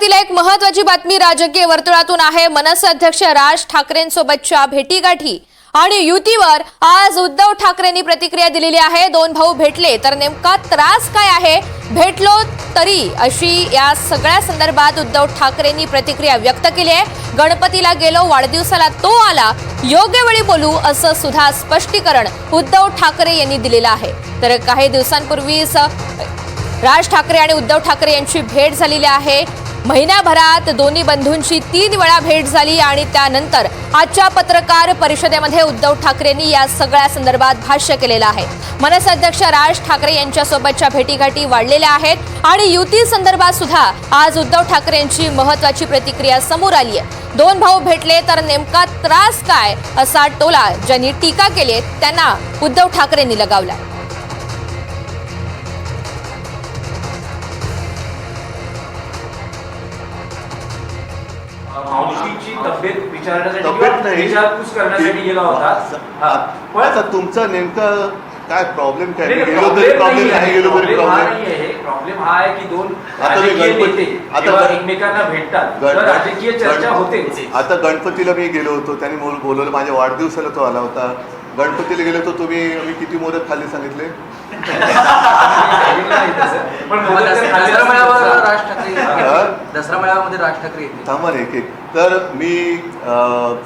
तिला एक महत्त्वाची बातमी राजकीय वर्तुळातून आहे। मनसे अध्यक्ष राज ठाकरेंसोबतच्या भेटीगाठी आणि युतीवर आज उद्धव ठाकरेंनी प्रतिक्रिया दिलेली आहे। दोन भाऊ भेटले तर नेमका त्रास काय आहे, भेटलो तरी अशी या सगळ्या संदर्भात उद्धव ठाकरेंनी प्रतिक्रिया व्यक्त केली आहे। गणपतीला गेलो, वाढदिवसाला तो आला, योग्य वेळी बोलू असं सुद्धा स्पष्टीकरण उद्धव ठाकरे यांनी दिलेलं आहे। तर काही दिवसांपूर्वीच राज ठाकरे आणि उद्धव ठाकरे यांची भेट झालेली आहे। महिन्याभरात दोन्ही बंधूंची 3 वेळा भेट झाली आणि त्यानंतर आजच्या पत्रकार परिषदेमध्ये उद्धव ठाकरेंनी या सगळ्या संदर्भात भाष्य केलेलं आहे। मनसे अध्यक्ष राज ठाकरे यांच्यासोबतच्या भेटीगाठी वाढलेल्या आहेत आणि युती संदर्भात सुद्धा आज उद्धव ठाकरे यांची महत्त्वाची प्रतिक्रिया समोर आली आहे। दोन भाऊ भेटले तर नेमका त्रास काय असा टोला ज्यांनी टीका केली त्यांना उद्धव ठाकरेंनी लगावला। मावशीची तब्येत विचारण्यासाठी विचारपूस करण्यासाठी गेला होता। पण आता तुमचं नेमकं काय प्रॉब्लेम काय? गेलो तरी प्रॉब्लेम नाही, गेलो तरी प्रॉब्लेम प्रॉब्लेम हा आहे की दोन राजकीय नेते आता एकमेकांना भेटतात तर राजकीय चर्चा होते। आता गणपतीला मी गेलो होतो, त्यांनी बोलवलं, माझ्या वाढदिवसाला तो आला होता। गणपतीला गेलो होतो, मी किती मोदक खाल्ले सांगितले? दसरा मेळाव्यामध्ये राज ठाकरे थांबा एक तर मी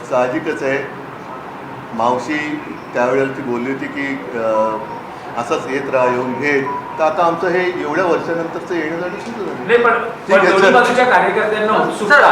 साहजिकच आहे, मावशी त्यावेळेला ती बोलली होती की असंच येत राहा, येऊन घे। तर आता आमचं हे एवढ्या वर्षानंतरचं येणं जाणं सुरू झालं। नाही, पण दोन्ही बाजूच्या कार्यकर्त्यांना उत्सुकता